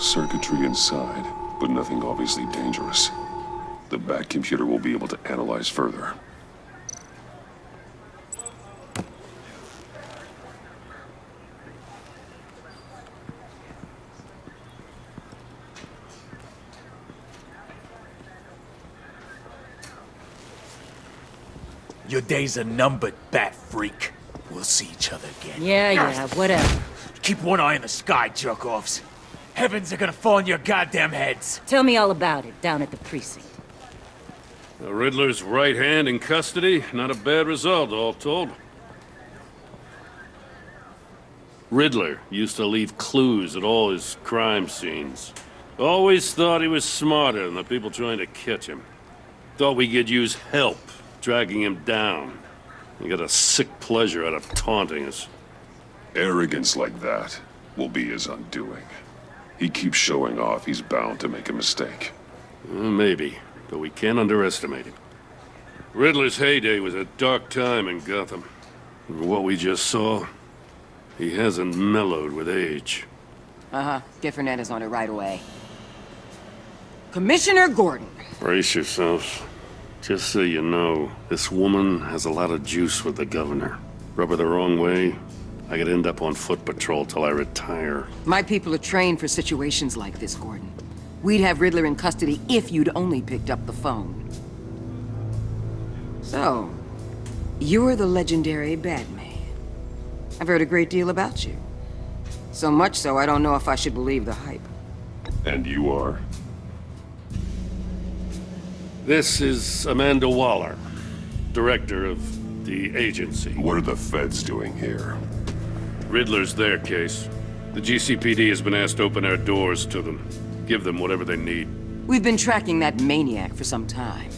Circuitry inside, but nothing obviously dangerous. The back computer will be able to analyze further. Your days are numbered, bat freak. We'll see each other again. Yeah, whatever. Keep one eye in the sky, jerk-offs. Heavens are gonna fall on your goddamn heads. Tell me all about it down at the precinct. The Riddler's right hand in custody. Not a bad result, all told. Riddler used to leave clues at all his crime scenes. Always thought he was smarter than the people trying to catch him. Thought we could use help dragging him down. He got a sick pleasure out of taunting us. Arrogance like that will be his undoing. He keeps showing off, he's bound to make a mistake. Maybe, but we can't underestimate him. Riddler's heyday was a dark time in Gotham. What we just saw, he hasn't mellowed with age. Get Fernandez on it right away. Commissioner Gordon. Brace yourselves. Just so you know, this woman has a lot of juice with the governor. Rub her the wrong way, I could end up on foot patrol till I retire. My people are trained for situations like this, Gordon. We'd have Riddler in custody if you'd only picked up the phone. So, you're the legendary Batman. I've heard a great deal about you. So much so, I don't know if I should believe the hype. And you are? This is Amanda Waller, director of the agency. What are the feds doing here? Riddler's their case. The GCPD has been asked to open our doors to them. Give them whatever they need. We've been tracking that maniac for some time.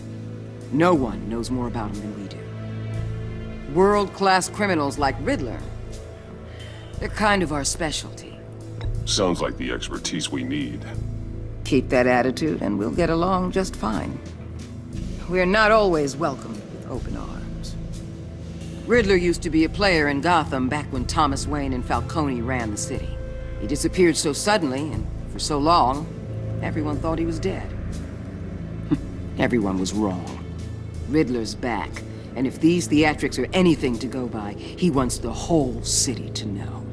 No one knows more about him than we do. World-class criminals like Riddler. They're kind of our specialty. Sounds like the expertise we need. Keep that attitude and we'll get along just fine. We're not always welcomed with open arms. Riddler used to be a player in Gotham back when Thomas Wayne and Falcone ran the city. He disappeared so suddenly and for so long, everyone thought he was dead. Everyone was wrong. Riddler's back, and if these theatrics are anything to go by, he wants the whole city to know.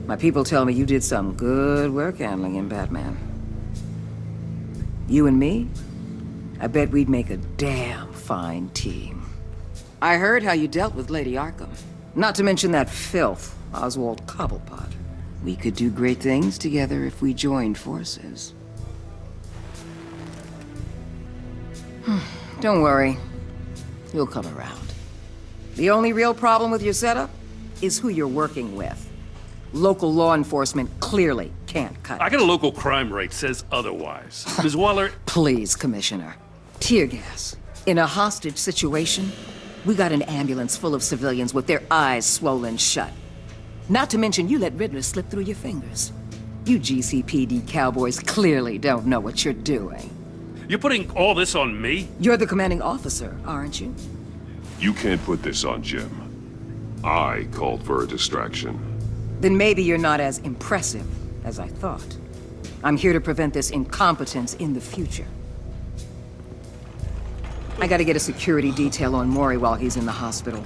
My people tell me you did some good work handling him, Batman. You and me? I bet we'd make a damn fine team. I heard how you dealt with Lady Arkham. Not to mention that filth, Oswald Cobblepot. We could do great things together if we joined forces. Don't worry. You'll come around. The only real problem with your setup is who you're working with. Local law enforcement clearly can't cut it. I got a local crime rate says otherwise. Ms. Waller... Please, Commissioner. Tear gas. In a hostage situation, we got an ambulance full of civilians with their eyes swollen shut. Not to mention you let Riddler slip through your fingers. You GCPD cowboys clearly don't know what you're doing. You're putting all this on me? You're the commanding officer, aren't you? You can't put this on Jim. I called for a distraction. Then maybe you're not as impressive as I thought. I'm here to prevent this incompetence in the future. I gotta get a security detail on Maury while he's in the hospital.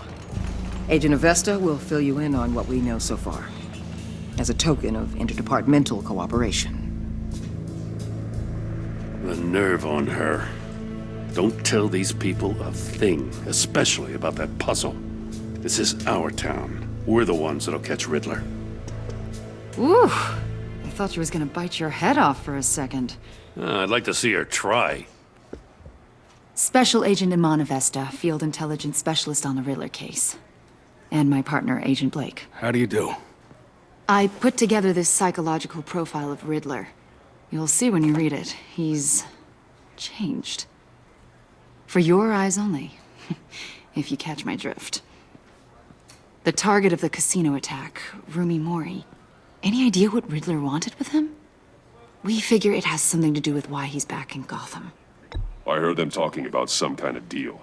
Agent Avesta will fill you in on what we know so far, as a token of interdepartmental cooperation. The nerve on her. Don't tell these people a thing, especially about that puzzle. This is our town. We're the ones that'll catch Riddler. Ooh, I thought you was gonna bite your head off for a second. I'd like to see her try. Special Agent Iman Avesta, Field Intelligence Specialist on the Riddler case. And my partner, Agent Blake. How do you do? I put together this psychological profile of Riddler. You'll see when you read it. He's changed. For your eyes only, if you catch my drift. The target of the casino attack, Rumi Mori. Any idea what Riddler wanted with him? We figure it has something to do with why he's back in Gotham. I heard them talking about some kind of deal.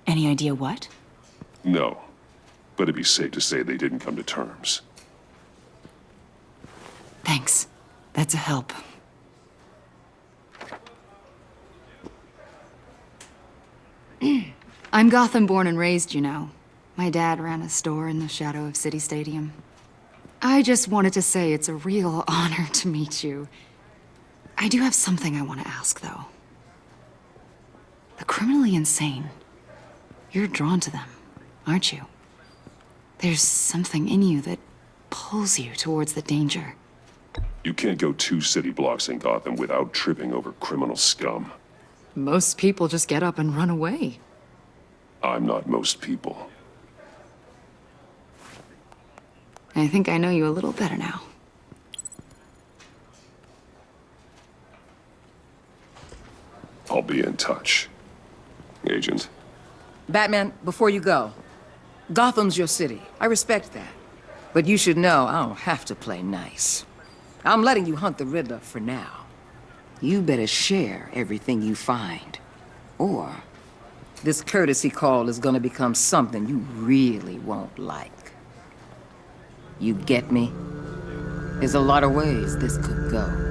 Any idea what? No, but it'd be safe to say they didn't come to terms. Thanks. That's a help. I'm Gotham born and raised, you know. My dad ran a store in the shadow of City Stadium. I just wanted to say it's a real honor to meet you. I do have something I want to ask, though. The criminally insane. You're drawn to them, aren't you? There's something in you that pulls you towards the danger. You can't go 2 city blocks in Gotham without tripping over criminal scum. Most people just get up and run away. I'm not most people. I think I know you a little better now. I'll be in touch. Agent. Batman, before you go, Gotham's your city. I respect that. But you should know I don't have to play nice. I'm letting you hunt the Riddler for now. You better share everything you find. Or this courtesy call is gonna become something you really won't like. You get me? There's a lot of ways this could go.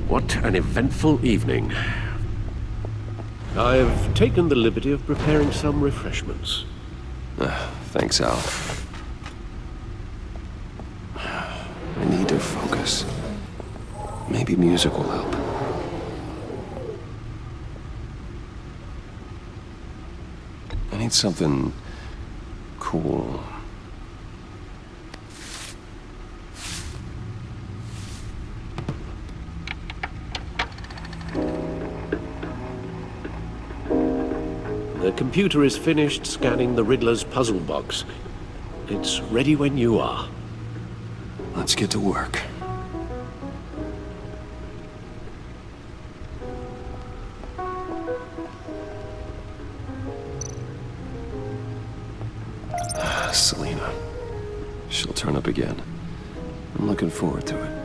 What an eventful evening. I've taken the liberty of preparing some refreshments. Thanks, Al. I need to focus. Maybe music will help. I need something cool. The computer is finished scanning the Riddler's puzzle box. It's ready when you are. Let's get to work. Selena. She'll turn up again. I'm looking forward to it.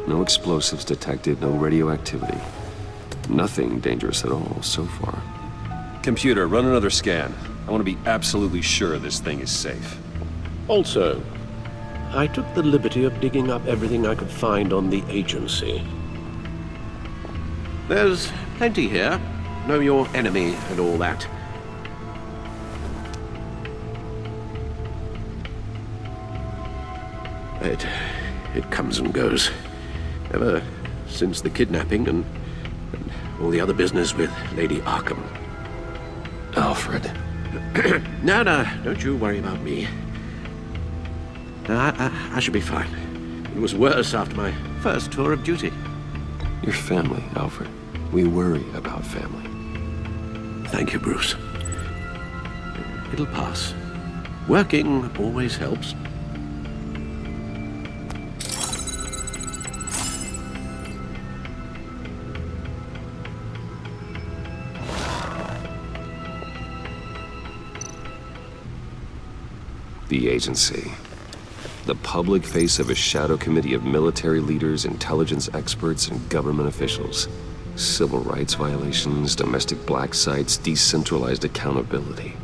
No explosives detected, no radioactivity. Nothing dangerous at all so far. Computer, run another scan. I want to be absolutely sure this thing is safe. Also, I took the liberty of digging up everything I could find on the agency. There's plenty here. Know your enemy and all that. It comes and goes. Ever since the kidnapping and all the other business with Lady Arkham. Alfred. No, don't you worry about me. I should be fine. It was worse after my first tour of duty. Your family, Alfred. We worry about family. Thank you, Bruce. It'll pass. Working always helps. The agency. The public face of a shadow committee of military leaders, intelligence experts, and government officials. Civil rights violations, domestic black sites, decentralized accountability.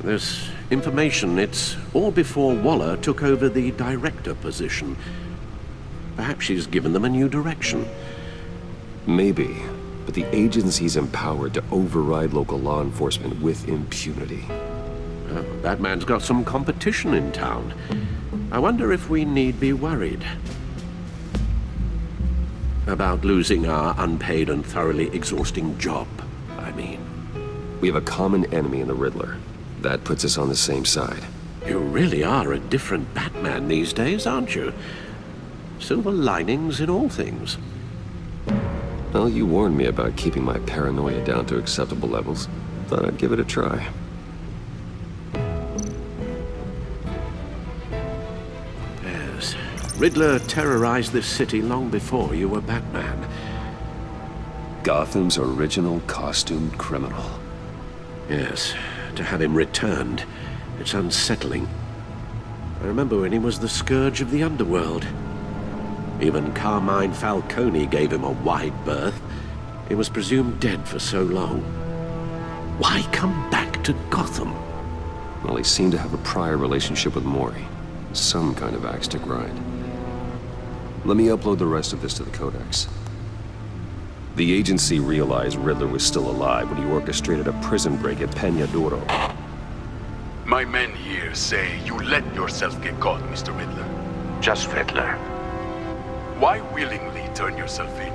This information, it's all before Waller took over the director position. Perhaps she's given them a new direction. Maybe, but the agency's empowered to override local law enforcement with impunity. Batman's got some competition in town. I wonder if we need be worried about losing our unpaid and thoroughly exhausting job, I mean. We have a common enemy in the Riddler. That puts us on the same side. You really are a different Batman these days, aren't you? Silver linings in all things. Well, you warned me about keeping my paranoia down to acceptable levels. Thought I'd give it a try. Yes. Riddler terrorized this city long before you were Batman. Gotham's original costumed criminal. Yes. To have him returned, it's unsettling. I remember when he was the scourge of the underworld. Even Carmine Falcone gave him a wide berth. He was presumed dead for so long. Why come back to Gotham? Well, he seemed to have a prior relationship with Mori. Some kind of axe to grind. Let me upload the rest of this to the Codex. The agency realized Riddler was still alive when he orchestrated a prison break at Peña Duro. My men here say you let yourself get caught, Mr. Riddler. Just Riddler. Why willingly turn yourself in?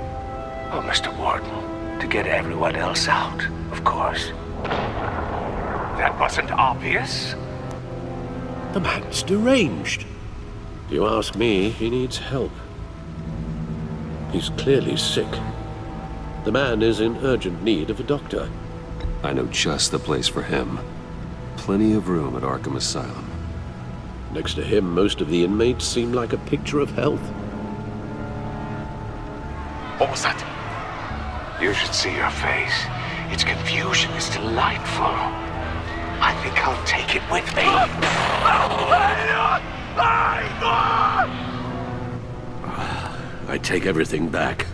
Oh, Mr. Warden, to get everyone else out, of course. That wasn't obvious. The man's deranged. If you ask me, he needs help. He's clearly sick. The man is in urgent need of a doctor. I know just the place for him. Plenty of room at Arkham Asylum. Next to him, most of the inmates seem like a picture of health. What was that? You should see your face. Its confusion is delightful. I think I'll take it with me. I take everything back.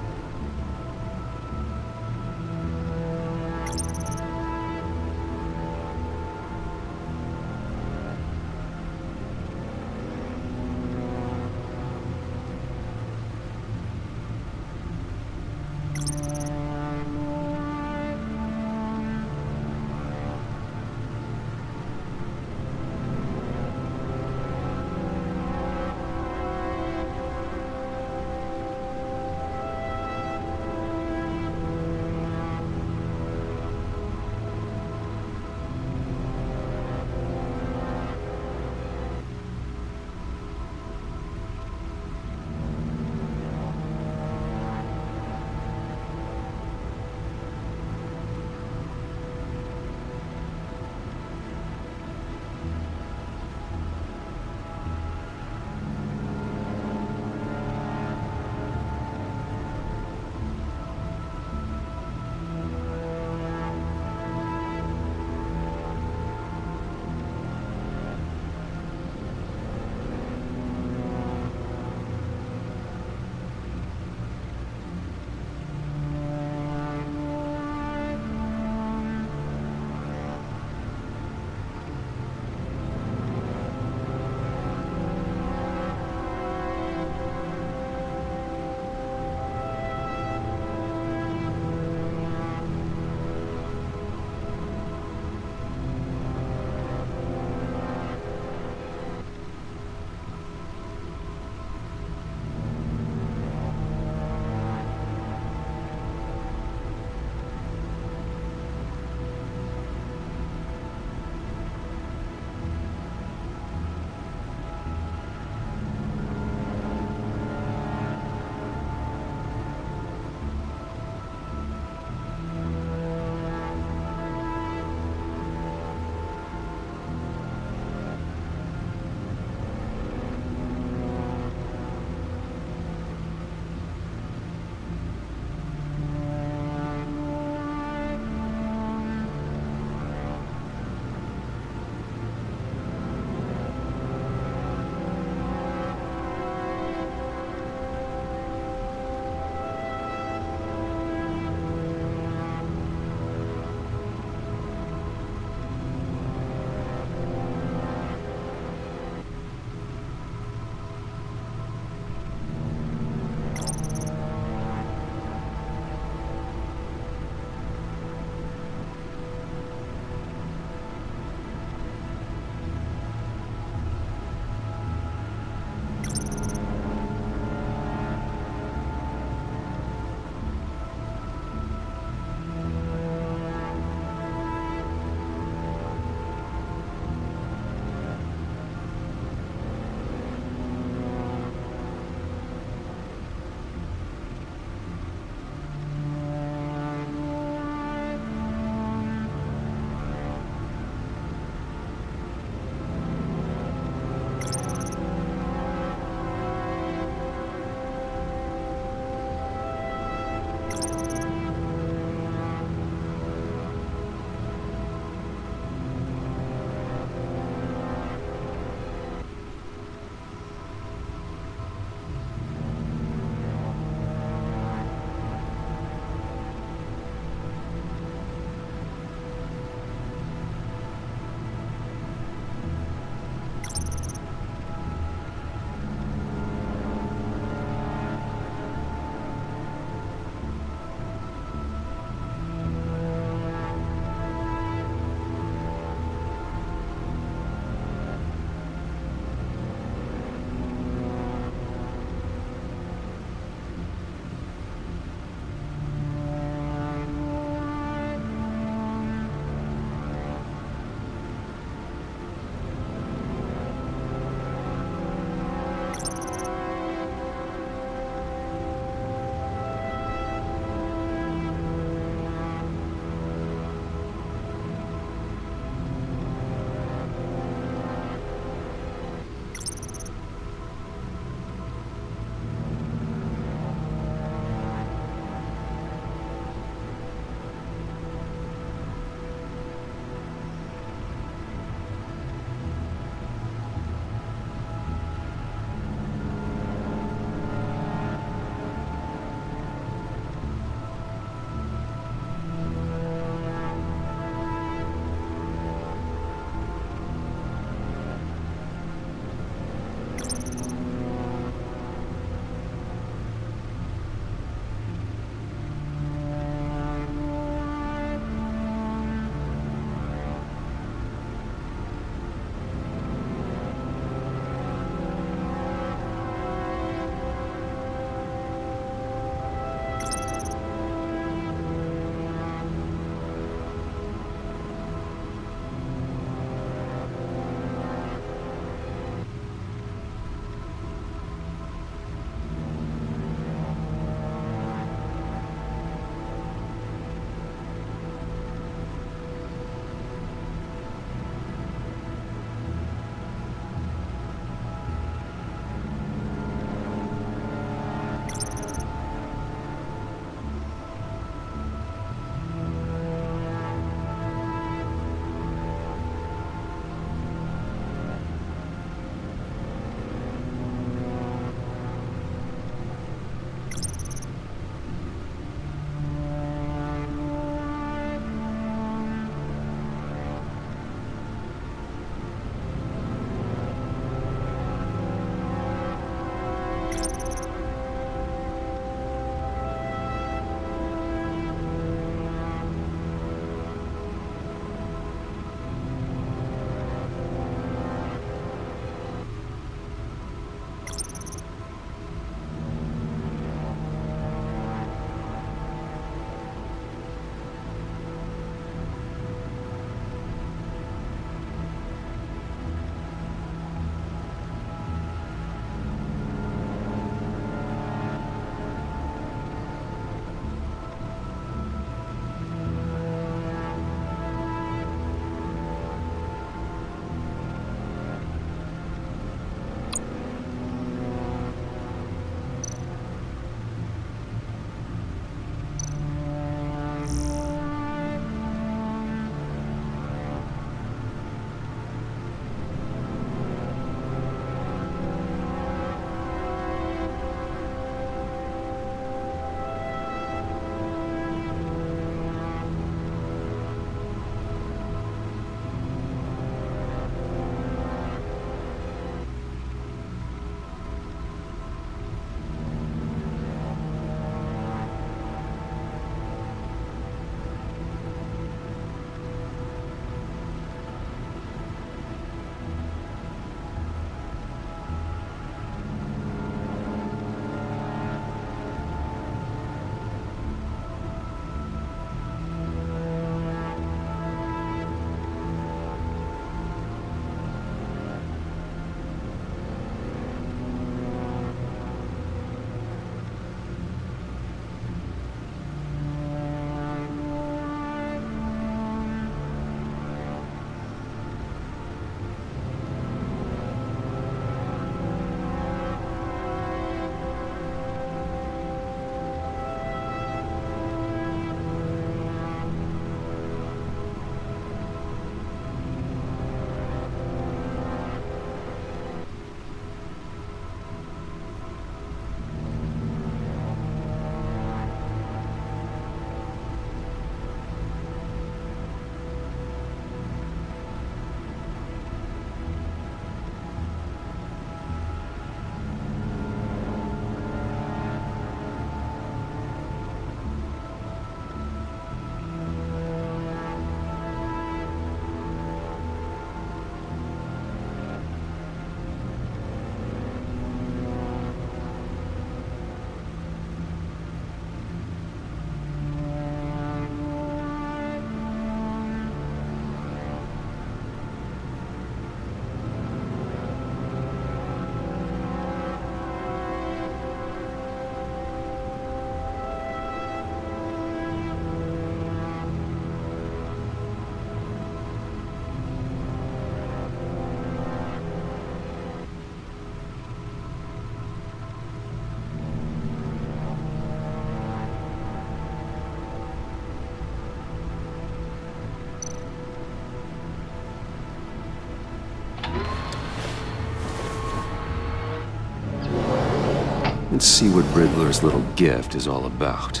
Let's see what Riddler's little gift is all about.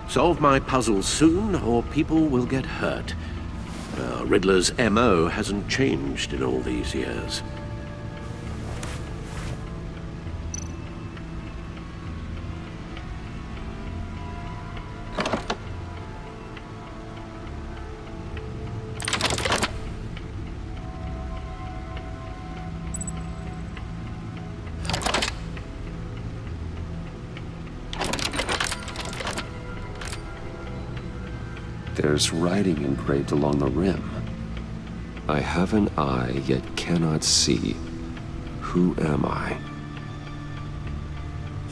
Solve my puzzle soon, or people will get hurt. Riddler's MO hasn't changed in all these years. There's writing engraved along the rim. I have an eye, yet cannot see. Who am I?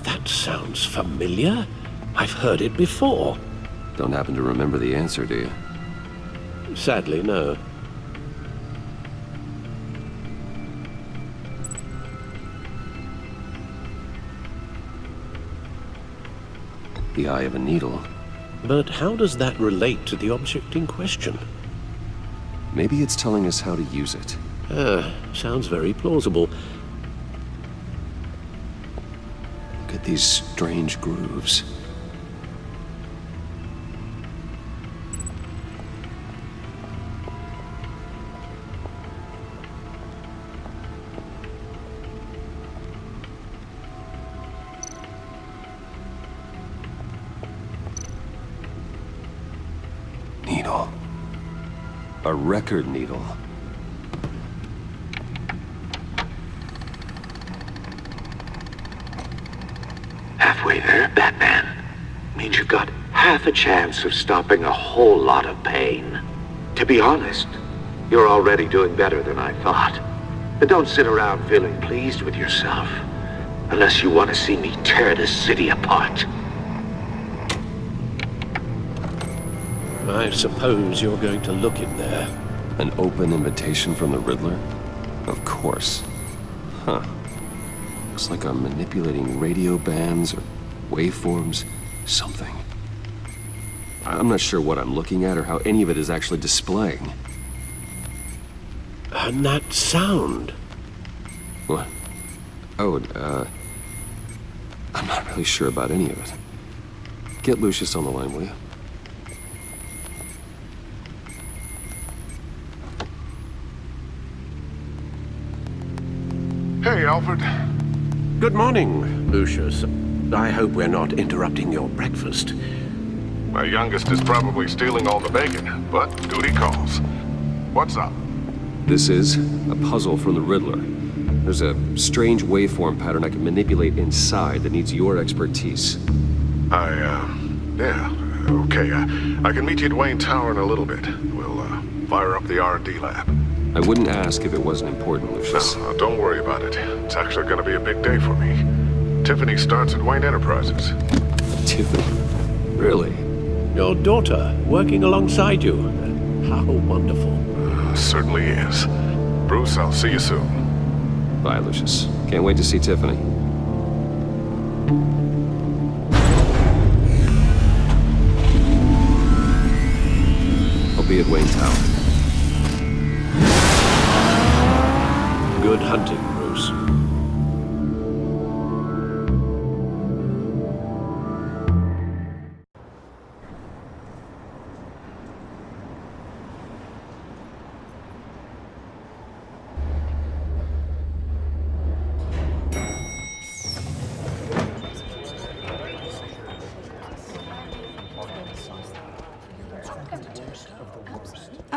That sounds familiar. I've heard it before. Don't happen to remember the answer, do you? Sadly, no. The eye of a needle. But how does that relate to the object in question? Maybe it's telling us how to use it. Sounds very plausible. Look at these strange grooves. Needle. A record needle. Halfway there, Batman. Means you've got half a chance of stopping a whole lot of pain. To be honest, you're already doing better than I thought. But don't sit around feeling pleased with yourself. Unless you want to see me tear this city apart. I suppose you're going to look in there. An open invitation from the Riddler? Of course. Huh. Looks like I'm manipulating radio bands or waveforms, something. I'm not sure what I'm looking at or how any of it is actually displaying. And that sound. What? Oh, I'm not really sure about any of it. Get Lucius on the line, will you? Hey, Alfred. Good morning, Lucius. I hope we're not interrupting your breakfast. My youngest is probably stealing all the bacon, but duty calls. What's up? This is a puzzle from the Riddler. There's a strange waveform pattern I can manipulate inside that needs your expertise. Yeah, okay. I can meet you at Wayne Tower in a little bit. We'll, fire up the R&D lab. I wouldn't ask if it wasn't important, Lucius. No, don't worry about it. It's actually gonna be a big day for me. Tiffany starts at Wayne Enterprises. Tiffany? Really? Your daughter, working alongside you. How wonderful. Certainly is. Bruce, I'll see you soon. Bye, Lucius. Can't wait to see Tiffany. I'll be at Wayne Tower. Good hunting, Bruce.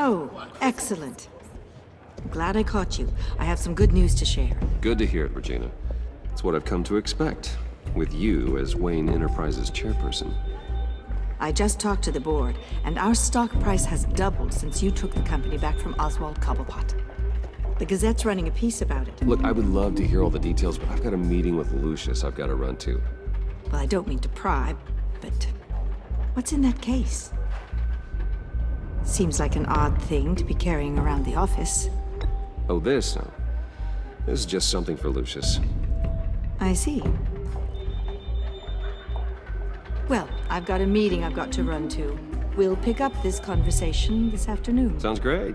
Oh, excellent. I'm glad I caught you. I have some good news to share. Good to hear it, Regina. It's what I've come to expect, with you as Wayne Enterprises chairperson. I just talked to the board, and our stock price has doubled since you took the company back from Oswald Cobblepot. The Gazette's running a piece about it. Look, I would love to hear all the details, but I've got a meeting with Lucius I've got to run to. Well, I don't mean to pry, but what's in that case? Seems like an odd thing to be carrying around the office. Oh, this? No. This is just something for Lucius. I see. Well, I've got a meeting I've got to run to. We'll pick up this conversation this afternoon. Sounds great.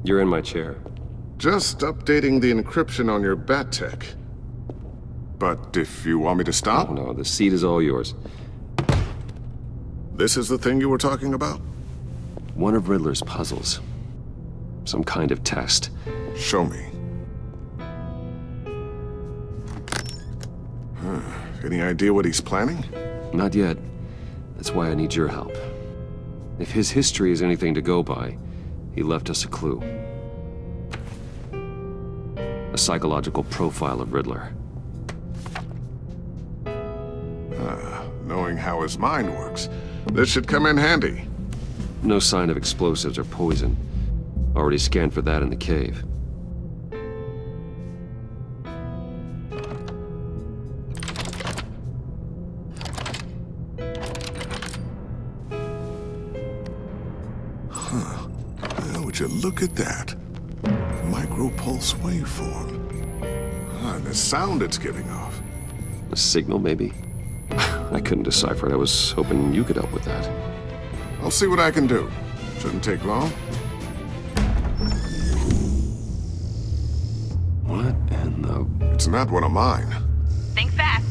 You're in my chair. Just updating the encryption on your bat tech. But if you want me to stop... Oh, no, the seat is all yours. This is the thing you were talking about? One of Riddler's puzzles. Some kind of test. Show me. Any idea what he's planning? Not yet. That's why I need your help. If his history is anything to go by, he left us a clue. A psychological profile of Riddler. Knowing how his mind works, this should come in handy. No sign of explosives or poison. Already scanned for that in the cave. Would you look at that? Micro-pulse waveform. And the sound it's giving off. A signal, maybe? I couldn't decipher it. I was hoping you could help with that. I'll see what I can do. Shouldn't take long. What in the... It's not one of mine. Think fast.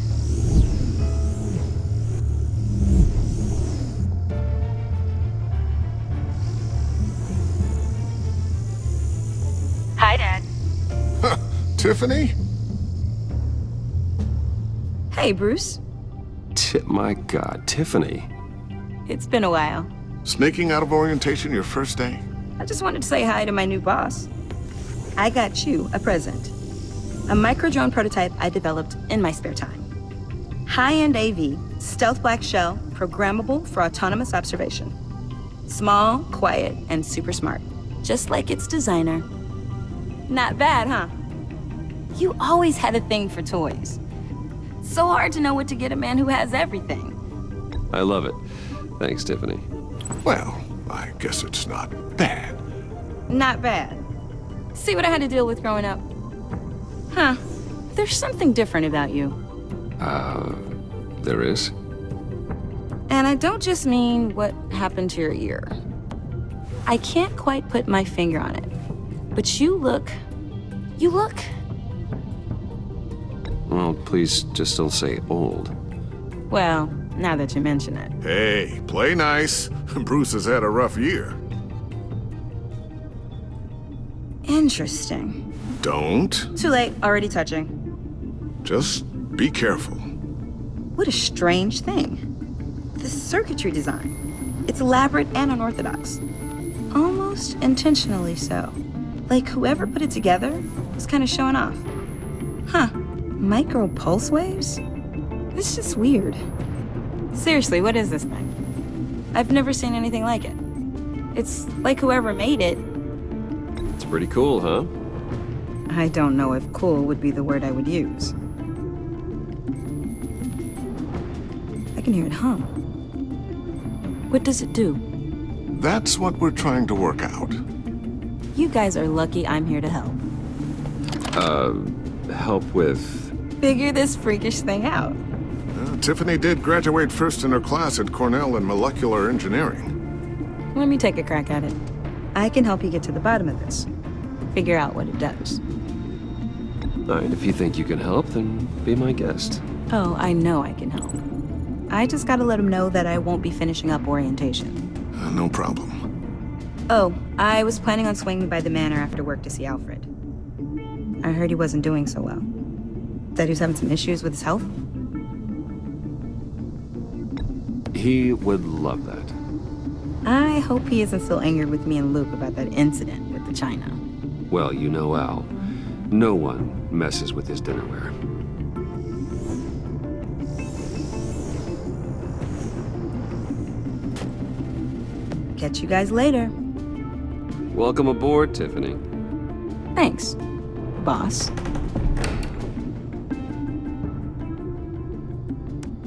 Hi, Dad. Tiffany? Hey, Bruce. My God, Tiffany. It's been a while. Sneaking out of orientation your first day? I just wanted to say hi to my new boss. I got you a present. A micro-drone prototype I developed in my spare time. High-end AV, stealth black shell, programmable for autonomous observation. Small, quiet, and super smart. Just like its designer. Not bad, huh? You always had a thing for toys. So hard to know what to get a man who has everything. I love it. Thanks, Tiffany. Well, I guess it's not bad. Not bad. See what I had to deal with growing up? Huh. There's something different about you. There is? And I don't just mean what happened to your ear. I can't quite put my finger on it. But you look... Well, please just don't say old. Well, now that you mention it. Hey, play nice. Bruce has had a rough year. Interesting. Don't. Too late, already touching. Just be careful. What a strange thing. The circuitry design. It's elaborate and unorthodox. Almost intentionally so. Like whoever put it together was kind of showing off. Huh. Micro pulse waves? It's just weird. Seriously, what is this thing? I've never seen anything like it. It's like whoever made it. It's pretty cool, huh? I don't know if cool would be the word I would use. I can hear it hum. What does it do? That's what we're trying to work out. You guys are lucky I'm here to help. Help with... Figure this freakish thing out. Tiffany did graduate first in her class at Cornell in molecular engineering. Let me take a crack at it. I can help you get to the bottom of this. Figure out what it does. All right, if you think you can help, then be my guest. Oh, I know I can help. I just gotta let him know that I won't be finishing up orientation. No problem. Oh, I was planning on swinging by the manor after work to see Alfred. I heard he wasn't doing so well. That he was having some issues with his health? He would love that. I hope he isn't still angered with me and Luke about that incident with the china. Well, you know Al. No one messes with his dinnerware. Catch you guys later. Welcome aboard, Tiffany. Thanks, boss.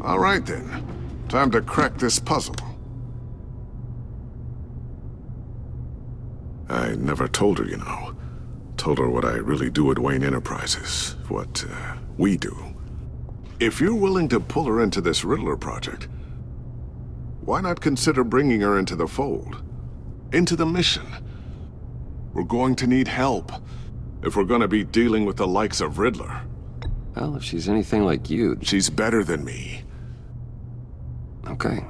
All right, then. Time to crack this puzzle. I never told her, you know. Told her what I really do at Wayne Enterprises. What, we do. If you're willing to pull her into this Riddler project, why not consider bringing her into the fold? Into the mission? We're going to need help if we're gonna be dealing with the likes of Riddler. Well, if she's anything like you... She's better than me. Okay,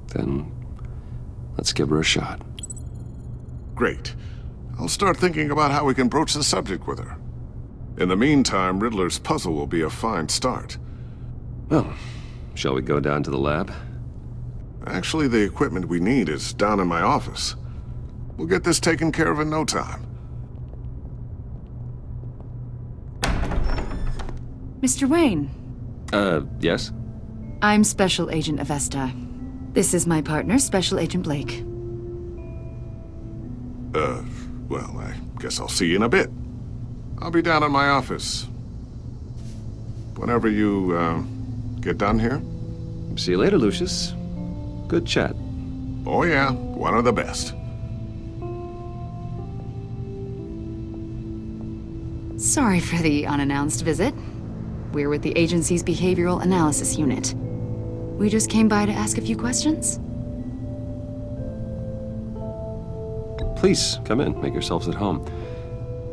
then let's give her a shot. Great. I'll start thinking about how we can broach the subject with her. In the meantime, Riddler's puzzle will be a fine start. Well, shall we go down to the lab? Actually, the equipment we need is down in my office. We'll get this taken care of in no time. Mr. Wayne. Yes? I'm Special Agent Avesta. This is my partner, Special Agent Blake. Well, I guess I'll see you in a bit. I'll be down in my office. Whenever you, get done here. See you later, Lucius. Good chat. Oh yeah, one of the best. Sorry for the unannounced visit. We're with the agency's Behavioral Analysis Unit. We just came by to ask a few questions. Please, come in. Make yourselves at home.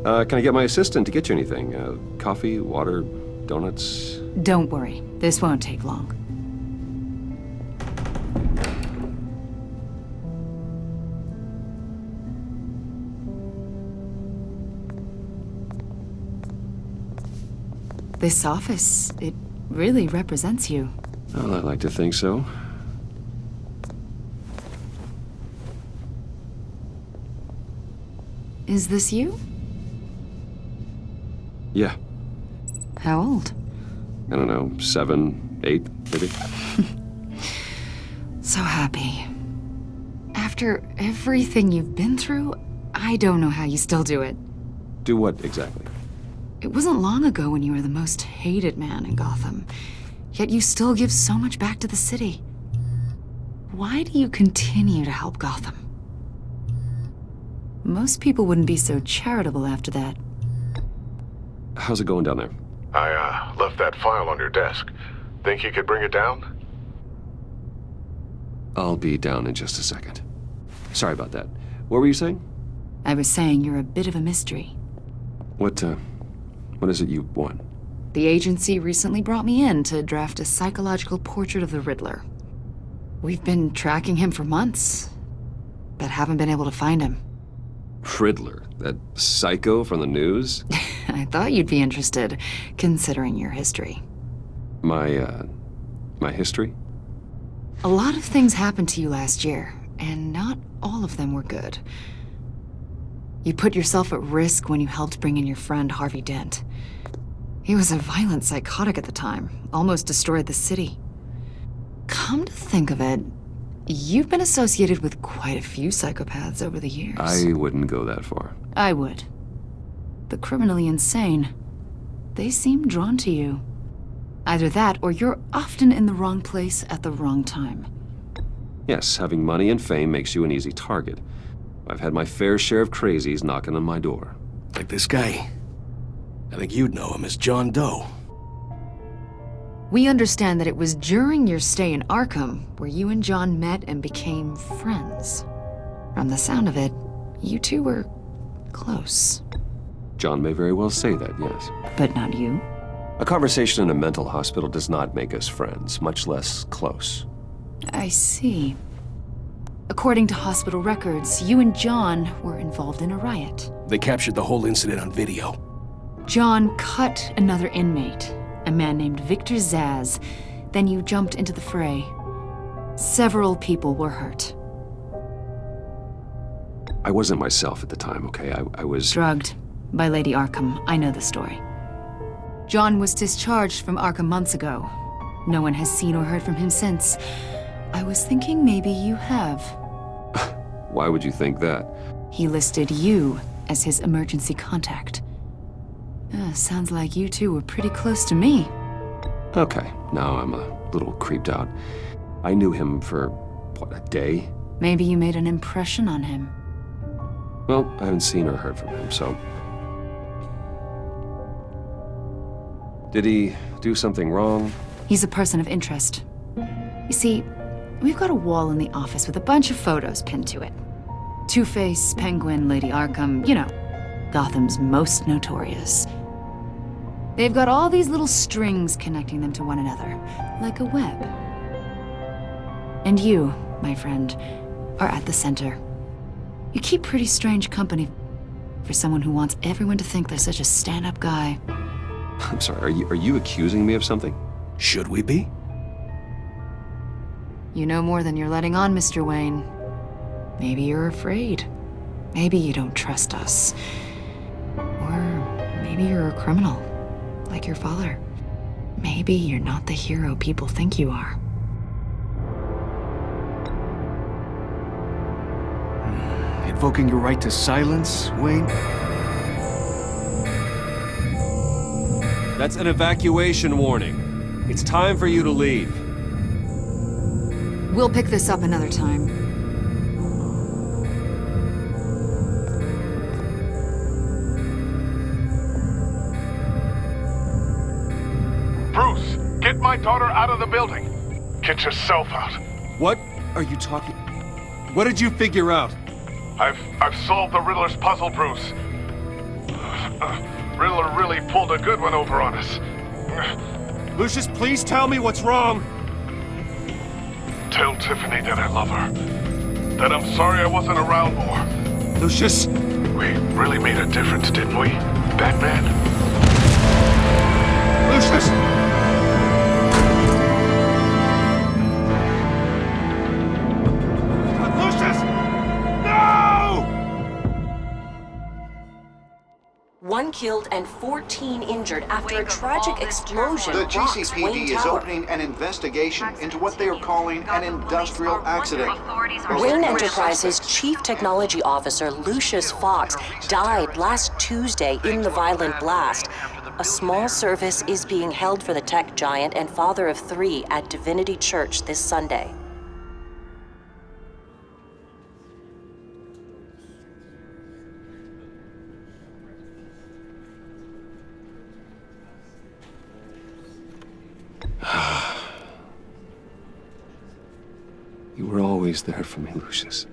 Can I get my assistant to get you anything? Coffee, water, donuts? Don't worry. This won't take long. This office, it really represents you. Well, I'd like to think so. Is this you? Yeah. How old? I don't know, 7, 8, maybe? So happy. After everything you've been through, I don't know how you still do it. Do what exactly? It wasn't long ago when you were the most hated man in Gotham, yet you still give so much back to the city. Why do you continue to help Gotham? Most people wouldn't be so charitable after that. How's it going down there? I, left that file on your desk. Think you could bring it down? I'll be down in just a second. Sorry about that. What were you saying? I was saying you're a bit of a mystery. What is it you want? The agency recently brought me in to draft a psychological portrait of the Riddler. We've been tracking him for months, but haven't been able to find him. Riddler? That psycho from the news? I thought you'd be interested, considering your history. My history? A lot of things happened to you last year, and not all of them were good. You put yourself at risk when you helped bring in your friend Harvey Dent. He was a violent psychotic at the time, almost destroyed the city. Come to think of it, you've been associated with quite a few psychopaths over the years. I wouldn't go that far. I would. The criminally insane. They seem drawn to you. Either that, or you're often in the wrong place at the wrong time. Yes, having money and fame makes you an easy target. I've had my fair share of crazies knocking on my door. Like this guy. I think you'd know him as John Doe. We understand that it was during your stay in Arkham where you and John met and became friends. From the sound of it, you two were close. John may very well say that, yes. But not you? A conversation in a mental hospital does not make us friends, much less close. I see. According to hospital records, you and John were involved in a riot. They captured the whole incident on video. John cut another inmate, a man named Victor Zaz. Then you jumped into the fray. Several people were hurt. I wasn't myself at the time, okay? I was... Drugged by Lady Arkham. I know the story. John was discharged from Arkham months ago. No one has seen or heard from him since. I was thinking maybe you have. Why would you think that? He listed you as his emergency contact. Sounds like you two were pretty close to me. Okay, now I'm a little creeped out. I knew him for, what, a day? Maybe you made an impression on him. Well, I haven't seen or heard from him, so... Did he do something wrong? He's a person of interest. You see, we've got a wall in the office with a bunch of photos pinned to it. Two-Face, Penguin, Lady Arkham, you know, Gotham's most notorious. They've got all these little strings connecting them to one another, like a web. And you, my friend, are at the center. You keep pretty strange company for someone who wants everyone to think they're such a stand-up guy. I'm sorry, are you accusing me of something? Should we be? You know more than you're letting on, Mr. Wayne. Maybe you're afraid. Maybe you don't trust us. Or maybe you're a criminal, like your father. Maybe you're not the hero people think you are. Invoking your right to silence, Wayne? That's an evacuation warning. It's time for you to leave. We'll pick this up another time. Bruce, get my daughter out of the building. Get yourself out. What are you talking? What did you figure out? I've solved the Riddler's puzzle, Bruce. Riddler really pulled a good one over on us. Lucius, please tell me what's wrong. Tell Tiffany that I love her. That I'm sorry I wasn't around more. Lucius! We really made a difference, didn't we, Batman? Lucius! One killed and 14 injured after a tragic explosion The rocks GCPD Wayne is Tower. opening an investigation into what they are calling an industrial accident. Wayne Enterprises' Chief Technology Officer Lucius Fox died last Tuesday in the violent blast. A small service is being held for the tech giant and father of 3 at Divinity Church this Sunday. You were always there for me, Lucius.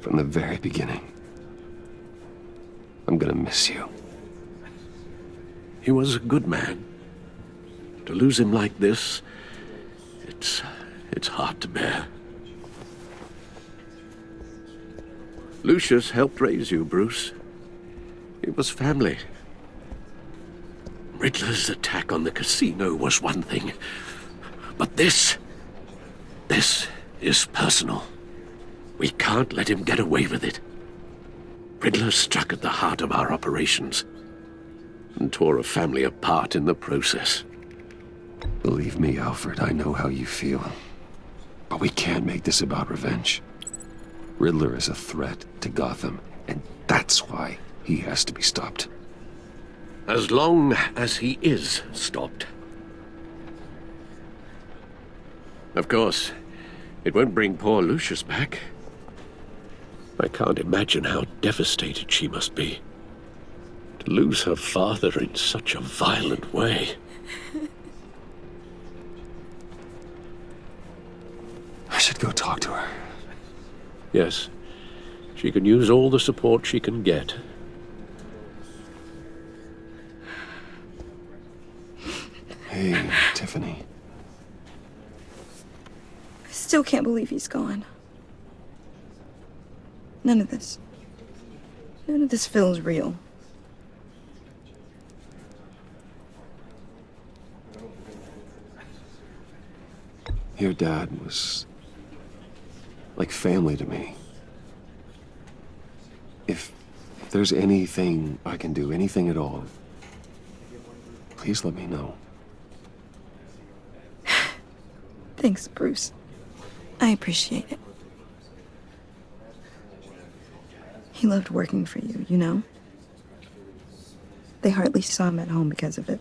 From the very beginning. I'm gonna miss you. He was a good man. To lose him like this, it's hard to bear. Lucius helped raise you, Bruce. It was family. Riddler's attack on the casino was one thing, but this is personal. We can't let him get away with it. Riddler struck at the heart of our operations and tore a family apart in the process. Believe me, Alfred, I know how you feel. But we can't make this about revenge. Riddler is a threat to Gotham, and that's why he has to be stopped. As long as he is stopped. Of course, it won't bring poor Lucius back. I can't imagine how devastated she must be. To lose her father in such a violent way. I should go talk to her. Yes, she can use all the support she can get. Hey, Tiffany. I still can't believe he's gone. None of this feels real. Your dad was like family to me. If there's anything I can do, anything at all, please let me know. Thanks, Bruce. I appreciate it. He loved working for you, you know? They hardly saw him at home because of it.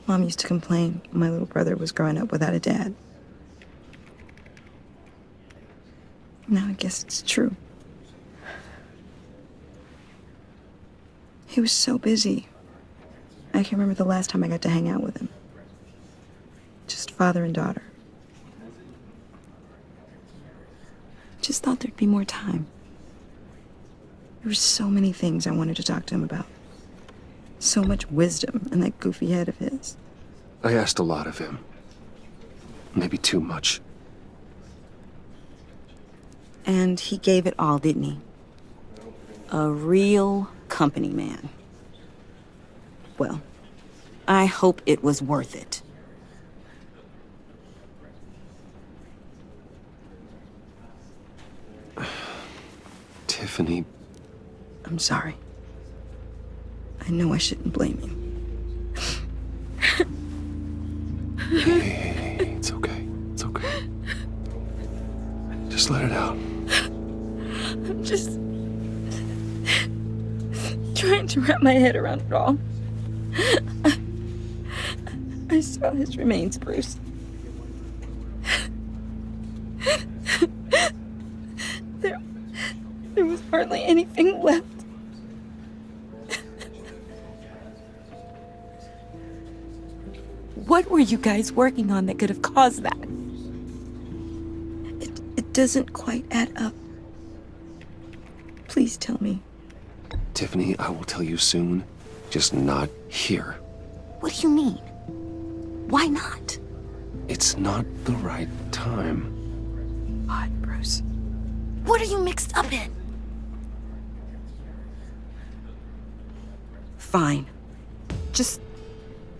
Mom used to complain my little brother was growing up without a dad. Now I guess it's true. He was so busy. I can remember the last time I got to hang out with him. Just father and daughter. Just thought there'd be more time. There were so many things I wanted to talk to him about. So much wisdom in that goofy head of his. I asked a lot of him. Maybe too much. And he gave it all, didn't he? A real company man. Well, I hope it was worth it. Tiffany. I'm sorry. I know I shouldn't blame you. Hey, it's okay. It's okay. Just let it out. I'm just trying to wrap my head around it all. I saw his remains, Bruce. There was hardly anything left. What were you guys working on that could have caused that? It doesn't quite add up. Please tell me. Tiffany, I will tell you soon. Just not here. What do you mean? Why not? It's not the right time. What, Bruce? What are you mixed up in? Fine. Just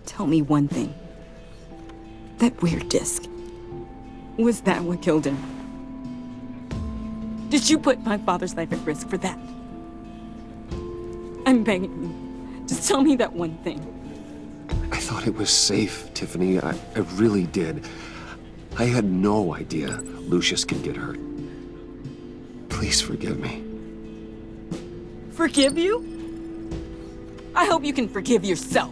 tell me one thing. That weird disc. Was that what killed him? Did you put my father's life at risk for that? I'm begging you. Just tell me that one thing. I thought it was safe, Tiffany. I really did. I had no idea Lucius could get hurt. Please forgive me. Forgive you? I hope you can forgive yourself.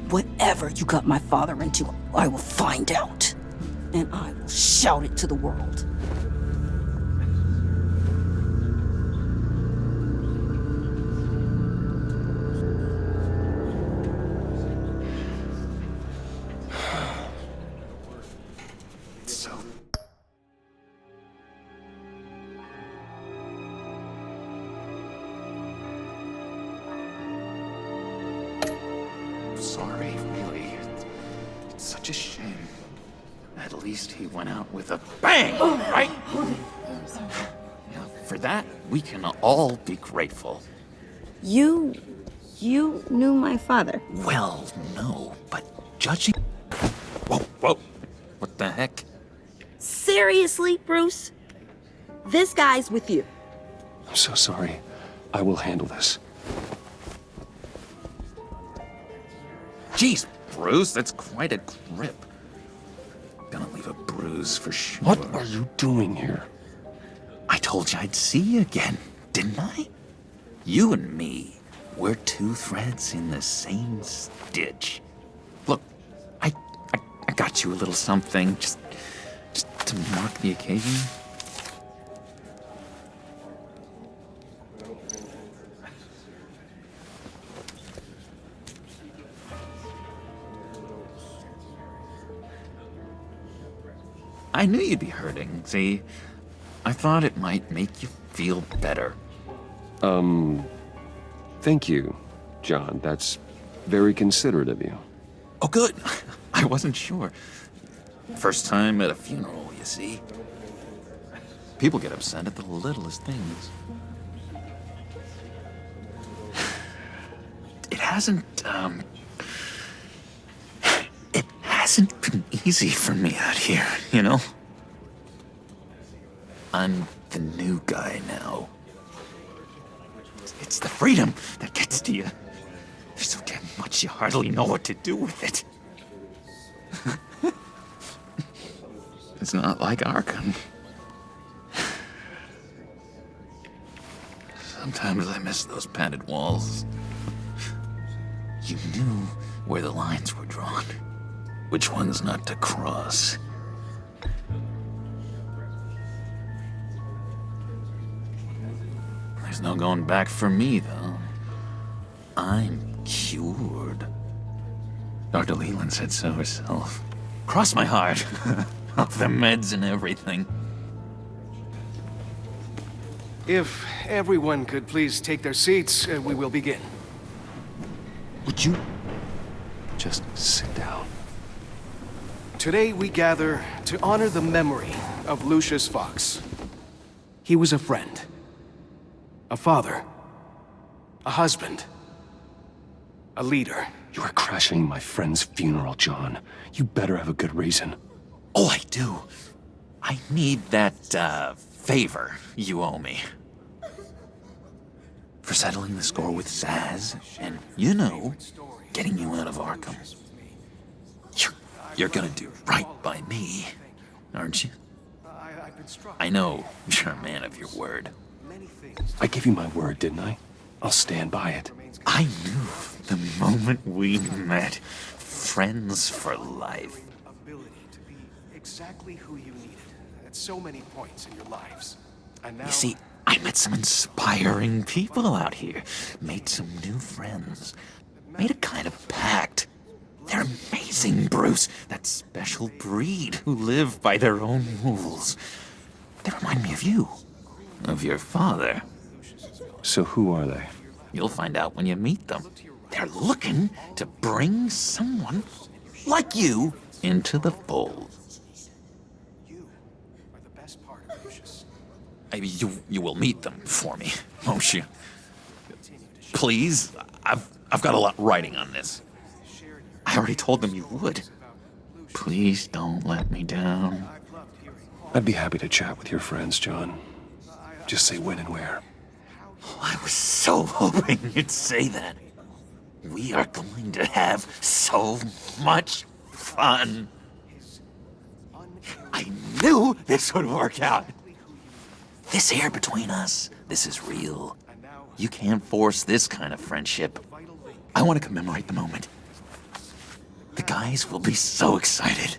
Whatever you got my father into, I will find out. And I will shout it to the world. Sorry, really. It's such a shame. At least he went out with a bang, right? Now, for that, we can all be grateful. You knew my father. Well, no, but judging... Whoa. What the heck? Seriously, Bruce? This guy's with you. I'm so sorry. I will handle this. Jeez, Bruce, that's quite a grip. Gonna leave a bruise for sure. What are you doing here? I told you I'd see you again, didn't I? You and me, we're two threads in the same stitch. Look, I got you a little something, just to mark the occasion. I knew you'd be hurting, see? I thought it might make you feel better. Thank you, John. That's very considerate of you. Oh, good. I wasn't sure. First time at a funeral, you see? People get upset at the littlest things. It hasn't been easy for me out here, you know? I'm the new guy now. It's the freedom that gets to you. There's so damn much you hardly know what to do with it. It's not like Arkham. Sometimes I miss those padded walls. You knew where the lines were drawn. Which ones not to cross. There's no going back for me, though. I'm cured. Dr. Leland said so herself. Cross my heart. Off the meds and everything. If everyone could please take their seats, we will begin. Would you just sit down? Today we gather to honor the memory of Lucius Fox. He was a friend, a father, a husband, a leader. You are crashing my friend's funeral, John. You better have a good reason. Oh, I do. I need that, favor you owe me. For settling the score with Zaz, and, you know, getting you out of Arkham. You're gonna do right by me, aren't you? I know you're a man of your word. I gave you my word, didn't I? I'll stand by it. I knew the moment we met. Friends for life. Ability to be exactly who you needed at so many points in your lives. And now... You see, I met some inspiring people out here. Made some new friends. Made a kind of pact. They're amazing, Bruce. That special breed who live by their own rules. They remind me of you. Of your father. So who are they? You'll find out when you meet them. They're looking to bring someone like you into the fold. You will meet them for me, won't you? Please, I've got a lot riding on this. I already told them you would. Please don't let me down. I'd be happy to chat with your friends, John. Just say when and where. I was so hoping you'd say that. We are going to have so much fun. I knew this would work out. This here between us, this is real. You can't force this kind of friendship. I want to commemorate the moment. The guys will be so excited.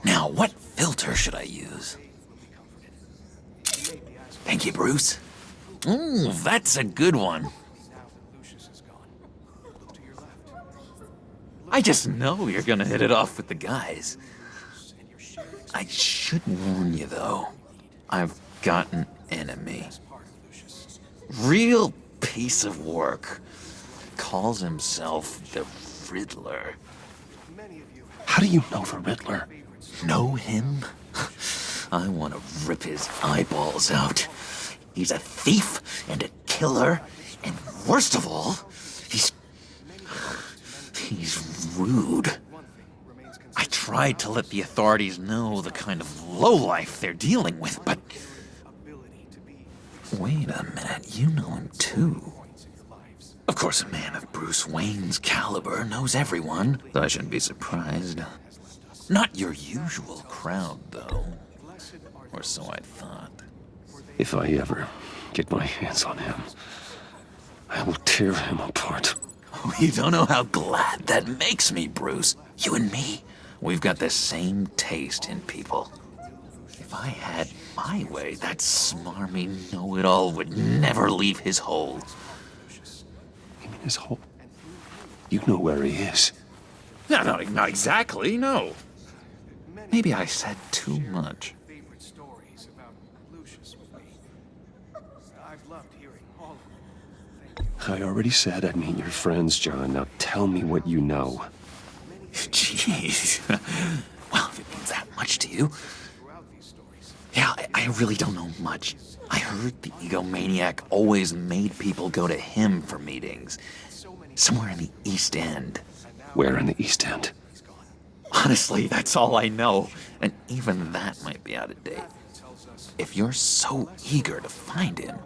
Now, what filter should I use? Thank you, Bruce. Ooh, that's a good one. I just know you're gonna hit it off with the guys. I should warn you, though. I've got an enemy. Real piece of work. Calls himself the Riddler. How do you know the Riddler? Know him? I want to rip his eyeballs out. He's a thief and a killer, and worst of all, he's rude. I tried to let the authorities know the kind of lowlife they're dealing with, but... Wait a minute, you know him too. Of course, a man of Bruce Wayne's caliber knows everyone, so I shouldn't be surprised. Not your usual crowd, though. Or so I thought. If I ever get my hands on him, I will tear him apart. Oh, you don't know how glad that makes me, Bruce. You and me, we've got the same taste in people. If I had my way, that smarmy know-it-all would never leave his hole. You mean his hole? You know where he is. No, not exactly, no. Maybe I said too much. I already said I'd meet your friends, John. Now tell me what you know. Jeez. Well, if it means that much to you. Yeah, I really don't know much. I heard the egomaniac always made people go to him for meetings. Somewhere in the East End. Where in the East End? Honestly, that's all I know. And even that might be out of date. If you're so eager to find him,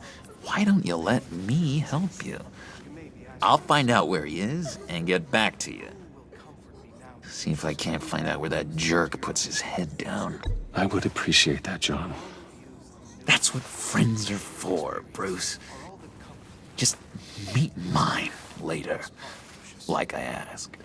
why don't you let me help you? I'll find out where he is and get back to you. See if I can't find out where that jerk puts his head down. I would appreciate that, John. That's what friends are for, Bruce. Just meet mine later, like I asked.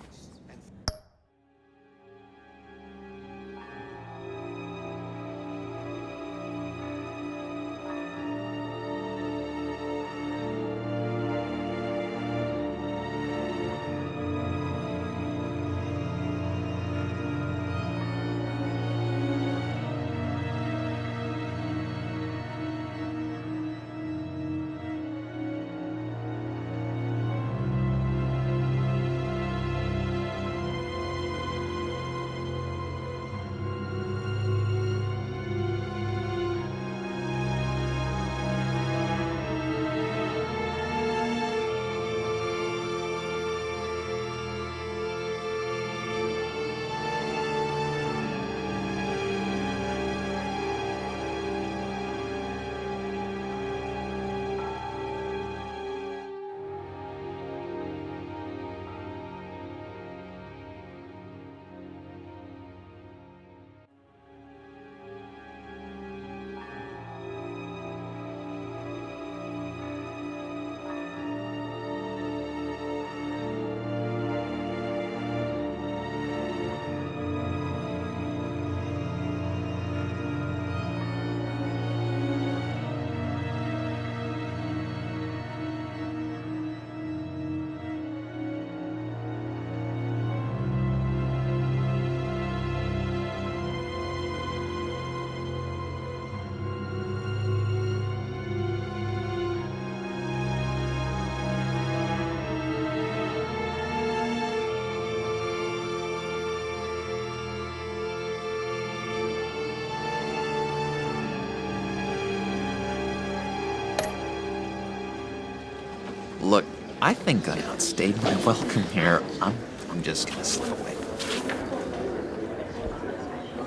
I think I outstayed my welcome here. I'm just gonna slip away.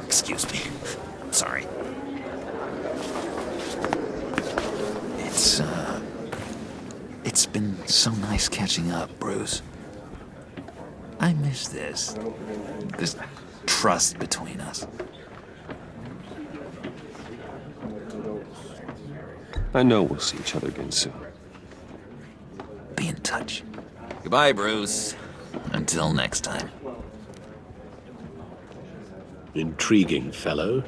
Excuse me. Sorry. It's been so nice catching up, Bruce. I miss this trust between us. I know we'll see each other again soon. Be in touch. Goodbye, Bruce. Until next time. Intriguing fellow.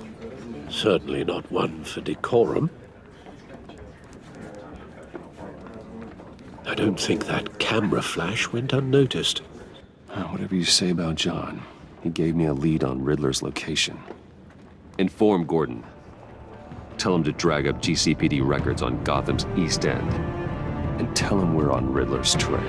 Certainly not one for decorum. I don't think that camera flash went unnoticed. Whatever you say about John, he gave me a lead on Riddler's location. Inform Gordon. Tell him to drag up GCPD records on Gotham's East End. And tell him we're on Riddler's trail.